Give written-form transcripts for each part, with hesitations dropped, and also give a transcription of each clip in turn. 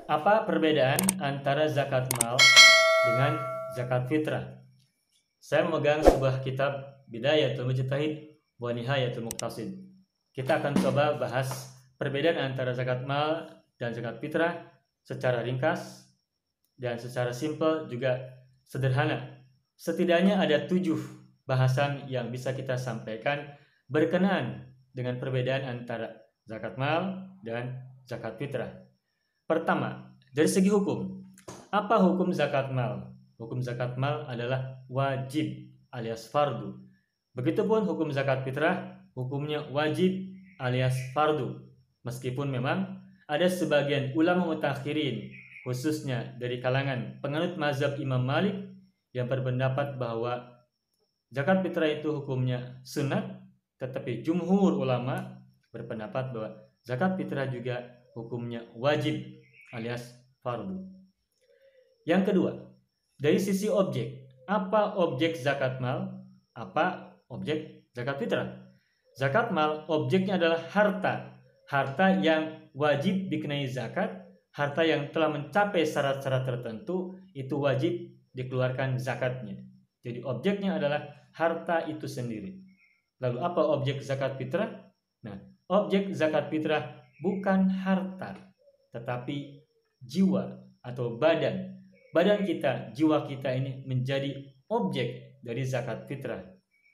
Apa perbedaan antara zakat mal dengan zakat fitrah? Saya memegang sebuah kitab Bidayatul Mujtahid wa Nihayatul Muqtasid. Kita akan coba bahas perbedaan antara zakat mal dan zakat fitrah secara ringkas dan secara simpel juga sederhana. Setidaknya ada 7 bahasan yang bisa kita sampaikan berkenaan dengan perbedaan antara zakat mal dan zakat fitrah. Pertama, dari segi hukum. Apa hukum zakat mal? Hukum zakat mal adalah wajib alias fardu. Begitupun hukum zakat fitrah, hukumnya wajib alias fardu. Meskipun memang ada sebagian ulama mutakhirin, khususnya dari kalangan penganut mazhab Imam Malik, yang berpendapat bahwa zakat fitrah itu hukumnya sunat, tetapi jumhur ulama berpendapat bahwa zakat fitrah juga hukumnya wajib alias fardu. Yang kedua, dari sisi objek. Apa objek zakat mal? Apa objek zakat fitrah? Zakat mal objeknya adalah harta. Harta yang wajib dikenai zakat, harta yang telah mencapai syarat-syarat tertentu, itu wajib dikeluarkan zakatnya. Jadi objeknya adalah harta itu sendiri. Lalu apa objek zakat fitrah? Nah, objek zakat fitrah bukan harta, tetapi jiwa atau badan. Badan kita, jiwa kita ini menjadi objek dari zakat fitrah.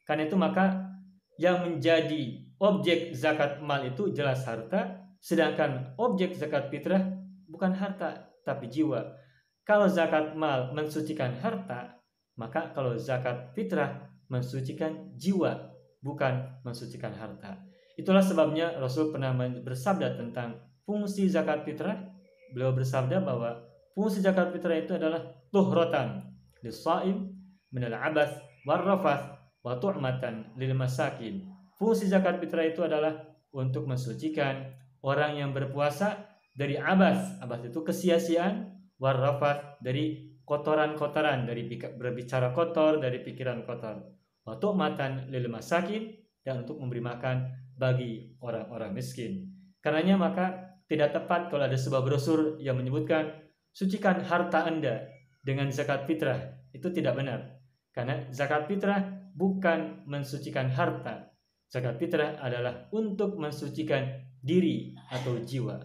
Karena itu maka yang menjadi objek zakat mal itu jelas harta, sedangkan objek zakat fitrah bukan harta tapi jiwa. Kalau zakat mal mensucikan harta, maka kalau zakat fitrah mensucikan jiwa, bukan mensucikan harta. Itulah sebabnya Rasul pernah bersabda tentang fungsi zakat fitrah. Beliau bersabda bahwa fungsi zakat fitrah itu adalah tuhratan lis-shaim minal abath war-rafath wa tu'matan lil masakin. Fungsi zakat fitrah itu adalah untuk mensucikan orang yang berpuasa dari abath. Abath itu kesia-siaan, war-rafath dari kotoran-kotoran, dari berbicara kotor, dari pikiran kotor. Wa tu'matan lil masakin, dan untuk memberi makan bagi orang-orang miskin. Karenanya maka tidak tepat kalau ada sebuah brosur yang menyebutkan sucikan harta Anda dengan zakat fitrah. Itu tidak benar. Karena zakat fitrah bukan mensucikan harta. Zakat fitrah adalah untuk mensucikan diri atau jiwa.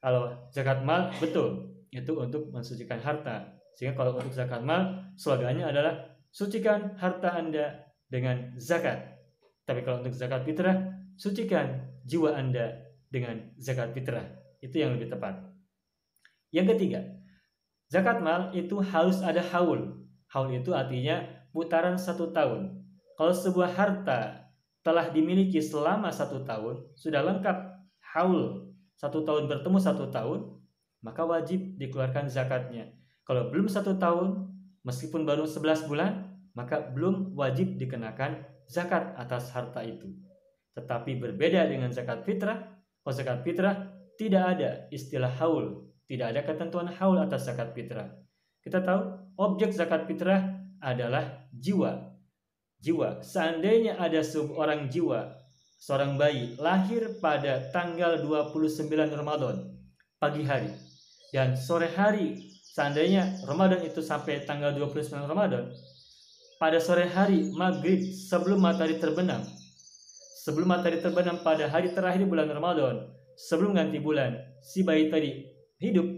Kalau zakat mal betul, itu untuk mensucikan harta. Sehingga kalau untuk zakat mal, slogannya adalah sucikan harta Anda dengan zakat. Tapi kalau untuk zakat fitrah, sucikan jiwa Anda dengan zakat fitrah. Itu yang lebih tepat. Yang ketiga, zakat mal itu harus ada haul. Haul itu artinya putaran 1 tahun. Kalau sebuah harta telah dimiliki selama 1 tahun, sudah lengkap haul 1 tahun bertemu 1 tahun, maka wajib dikeluarkan zakatnya. Kalau belum 1 tahun, meskipun baru 11 bulan, maka belum wajib dikenakan zakat atas harta itu. Tetapi berbeda dengan zakat fitrah. Kalau zakat fitrah tidak ada istilah haul, tidak ada ketentuan haul atas zakat fitrah. Kita tahu objek zakat fitrah adalah jiwa. Jiwa. Seandainya ada seorang jiwa, seorang bayi lahir pada tanggal 29 Ramadan pagi hari, dan sore hari, seandainya Ramadan itu sampai tanggal 29 Ramadan, pada sore hari maghrib sebelum matahari terbenam, pada hari terakhir bulan Ramadan, sebelum ganti bulan, si bayi tadi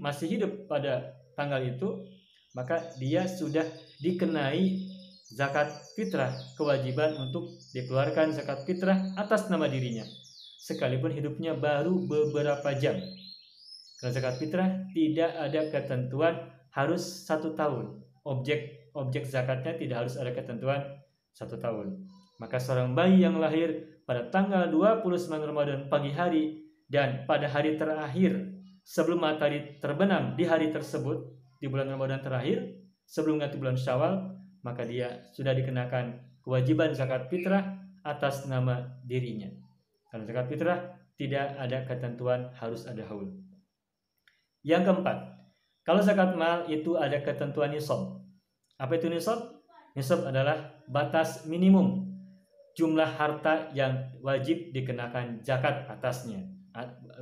masih hidup pada tanggal itu, maka dia sudah dikenai zakat fitrah, kewajiban untuk dikeluarkan zakat fitrah atas nama dirinya, sekalipun hidupnya baru beberapa jam. Karena zakat fitrah tidak ada ketentuan harus 1 tahun. Objek zakatnya tidak harus ada ketentuan 1 tahun. Maka seorang bayi yang lahir pada tanggal 29 Ramadan pagi hari, dan pada hari terakhir sebelum matahari terbenam di hari tersebut, di bulan Ramadan terakhir, sebelum ganti bulan Syawal, maka dia sudah dikenakan kewajiban zakat fitrah atas nama dirinya. Karena zakat fitrah tidak ada ketentuan harus ada haul. Yang keempat, kalau zakat mal itu ada ketentuan nisab. Apa itu nisab? Nisab adalah batas minimum jumlah harta yang wajib dikenakan zakat atasnya.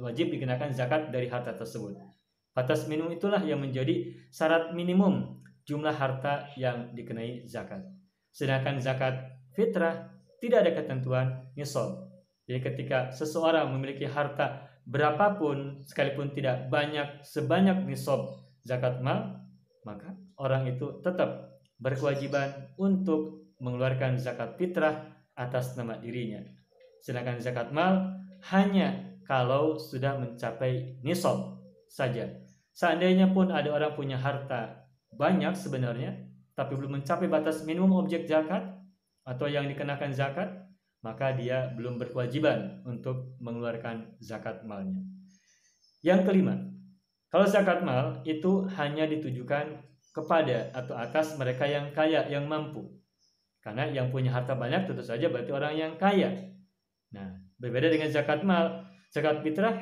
Wajib dikenakan zakat dari harta tersebut. Batas minimum itulah yang menjadi syarat minimum jumlah harta yang dikenai zakat. Sedangkan zakat fitrah tidak ada ketentuan nisab. Jadi ketika seseorang memiliki harta berapapun sekalipun tidak banyak sebanyak nisab zakat mal, maka orang itu tetap berkewajiban untuk mengeluarkan zakat fitrah atas nama dirinya. Sedangkan zakat mal hanya kalau sudah mencapai nisab saja. Seandainya pun ada orang punya harta banyak sebenarnya, tapi belum mencapai batas minimum objek zakat atau yang dikenakan zakat, maka dia belum berkewajiban untuk mengeluarkan zakat malnya. Yang kelima, kalau zakat mal itu hanya ditujukan kepada atau atas mereka yang kaya, yang mampu. Karena yang punya harta banyak tentu saja berarti orang yang kaya. Nah, berbeda dengan zakat mal, zakat fitrah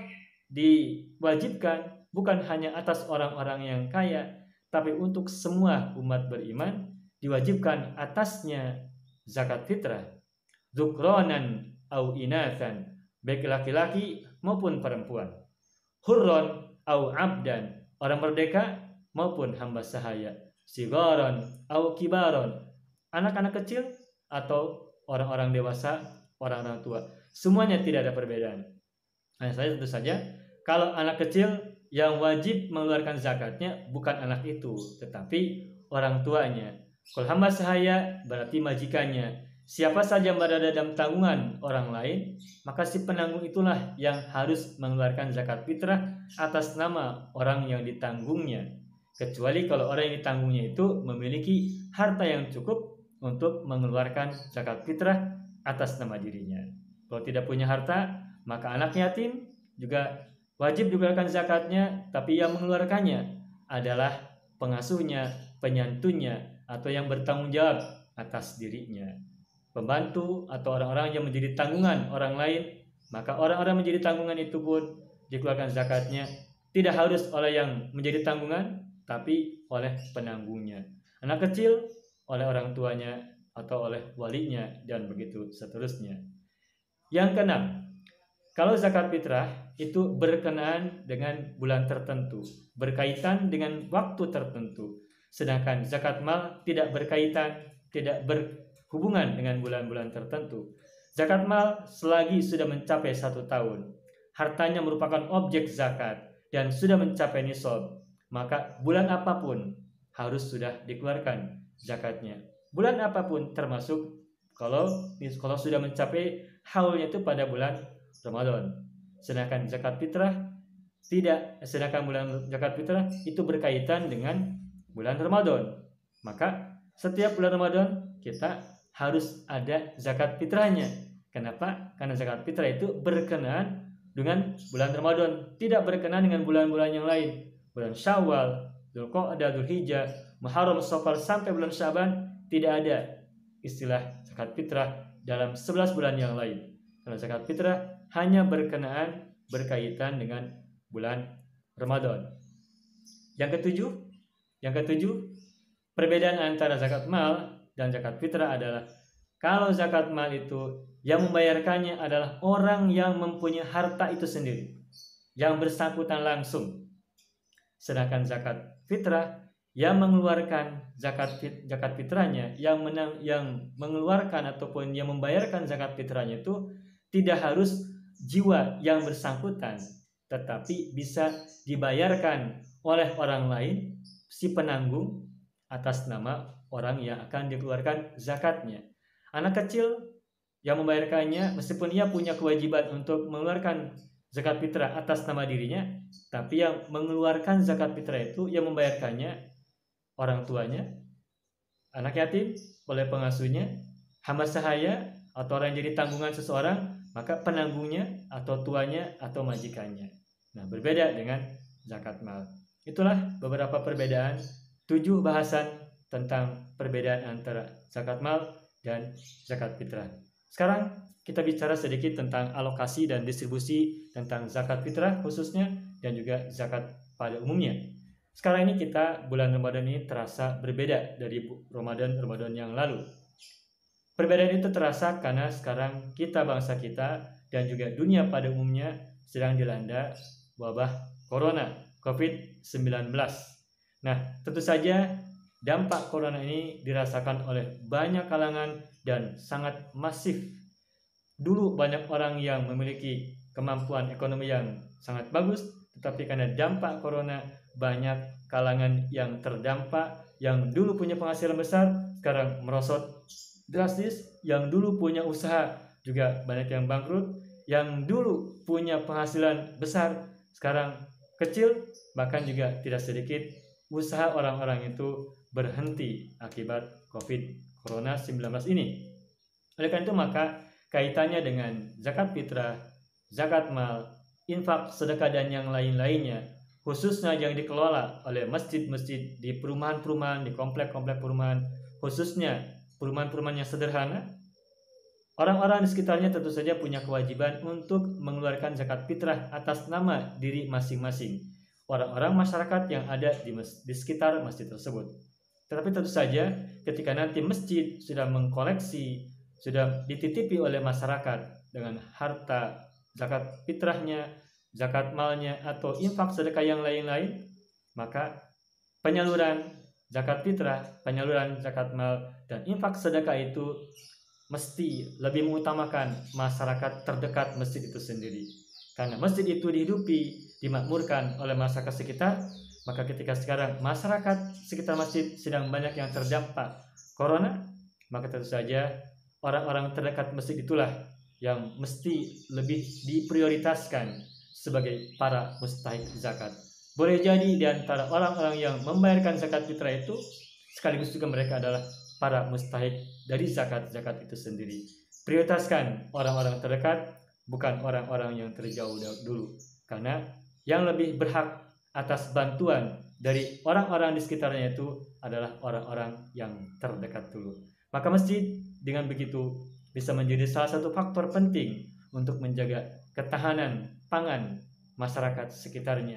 diwajibkan bukan hanya atas orang-orang yang kaya, tapi untuk semua umat beriman diwajibkan atasnya zakat fitrah. Dzukronan au inatsan, baik laki-laki maupun perempuan. Hurron au abdan, orang merdeka maupun hamba sahaya. Sigaron au kibaron, anak-anak kecil atau orang-orang dewasa, orang-orang tua. Semuanya tidak ada perbedaan. Hanya saja tentu saja kalau anak kecil yang wajib mengeluarkan zakatnya bukan anak itu, tetapi orang tuanya. Kalau hamba sahaya berarti majikannya. Siapa saja yang berada dalam tanggungan orang lain, maka si penanggung itulah yang harus mengeluarkan zakat fitrah atas nama orang yang ditanggungnya. Kecuali kalau orang yang ditanggungnya itu memiliki harta yang cukup untuk mengeluarkan zakat fitrah atas nama dirinya. Kalau tidak punya harta, maka anak yatim juga wajib dikeluarkan zakatnya, tapi yang mengeluarkannya adalah pengasuhnya, penyantunya, atau yang bertanggung jawab atas dirinya. Pembantu atau orang-orang yang menjadi tanggungan orang lain, maka orang-orang menjadi tanggungan itu pun dikeluarkan zakatnya tidak harus oleh yang menjadi tanggungan, tapi oleh penanggungnya. Anak kecil oleh orang tuanya atau oleh walinya, dan begitu seterusnya. Yang keenam, kalau zakat fitrah itu berkenaan dengan bulan tertentu, berkaitan dengan waktu tertentu. Sedangkan zakat mal tidak berkaitan, tidak berhubungan dengan bulan-bulan tertentu. Zakat mal selagi sudah mencapai 1 tahun, hartanya merupakan objek zakat dan sudah mencapai nisab, maka bulan apapun harus sudah dikeluarkan zakatnya. Bulan apapun, termasuk kalau sudah mencapai haulnya itu pada bulan Ramadan. Sedangkan zakat fitrah tidak, sedangkan bulan zakat fitrah itu berkaitan dengan bulan Ramadan. Maka setiap bulan Ramadan kita harus ada zakat fitrahnya. Kenapa? Karena zakat fitrah itu berkenaan dengan bulan Ramadan, tidak berkenaan dengan bulan-bulan yang lain. Bulan Syawal, Dzulqa'dah, Dzulhijjah, Muharram, Safar sampai bulan Syaban tidak ada istilah zakat fitrah dalam 11 bulan yang lain. Karena zakat fitrah hanya berkaitan dengan bulan Ramadan. Yang ketujuh, perbedaan antara zakat mal dan zakat fitrah adalah kalau zakat mal itu yang membayarkannya adalah orang yang mempunyai harta itu sendiri, yang bersangkutan langsung. Sedangkan zakat fitrah yang mengeluarkan zakat fitrahnya, yang mengeluarkan ataupun yang membayarkan zakat fitrahnya itu tidak harus jiwa yang bersangkutan, tetapi bisa dibayarkan oleh orang lain, si penanggung, atas nama orang yang akan dikeluarkan zakatnya. Anak kecil yang membayarkannya, meskipun ia punya kewajiban untuk mengeluarkan zakat fitrah atas nama dirinya, tapi yang mengeluarkan zakat fitrah itu, yang membayarkannya orang tuanya, anak yatim oleh pengasuhnya, hamba sahaya atau orang yang jadi tanggungan seseorang, maka penanggungnya atau tuanya atau majikannya. Nah, berbeda dengan zakat mal. Itulah beberapa perbedaan, 7 bahasan tentang perbedaan antara zakat mal dan zakat fitrah. Sekarang kita bicara sedikit tentang alokasi dan distribusi tentang zakat fitrah khususnya, dan juga zakat pada umumnya. Sekarang ini bulan Ramadan ini terasa berbeda dari Ramadan yang lalu. Perbedaan itu terasa karena sekarang bangsa kita dan juga dunia pada umumnya sedang dilanda wabah corona COVID-19. Nah, tentu saja dampak corona ini dirasakan oleh banyak kalangan dan sangat masif. Dulu banyak orang yang memiliki kemampuan ekonomi yang sangat bagus, tetapi karena dampak corona banyak kalangan yang terdampak, yang dulu punya penghasilan besar sekarang merosot drastis, yang dulu punya usaha juga banyak yang bangkrut, yang dulu punya penghasilan besar sekarang kecil, bahkan juga tidak sedikit usaha orang-orang itu berhenti akibat COVID-19 ini. Oleh karena itu maka kaitannya dengan zakat fitrah, zakat mal, infak, sedekah dan yang lain-lainnya, khususnya yang dikelola oleh masjid-masjid di perumahan-perumahan, di komplek-komplek perumahan, khususnya perumahan-perumahan yang sederhana, orang-orang di sekitarnya tentu saja punya kewajiban untuk mengeluarkan zakat fitrah atas nama diri masing-masing orang-orang masyarakat yang ada di sekitar masjid tersebut. Tetapi tentu saja ketika nanti masjid sudah mengkoleksi, sudah dititipi oleh masyarakat dengan harta zakat fitrahnya, zakat malnya, atau infak sedekah yang lain-lain, maka penyaluran zakat fitrah, penyaluran zakat mal, dan infak sedekah itu mesti lebih mengutamakan masyarakat terdekat masjid itu sendiri. Karena masjid itu dihidupi, dimakmurkan oleh masyarakat sekitar, maka ketika sekarang masyarakat sekitar masjid sedang banyak yang terdampak corona, maka tentu saja orang-orang terdekat masjid itulah yang mesti lebih diprioritaskan sebagai para mustahik zakat. Boleh jadi di antara orang-orang yang membayarkan zakat fitrah itu sekaligus juga mereka adalah para mustahik dari zakat-zakat itu sendiri. Prioritaskan orang-orang terdekat, bukan orang-orang yang terjauh dulu. Karena yang lebih berhak atas bantuan dari orang-orang di sekitarnya itu adalah orang-orang yang terdekat dulu. Maka masjid dengan begitu bisa menjadi salah satu faktor penting untuk menjaga ketahanan pangan masyarakat sekitarnya.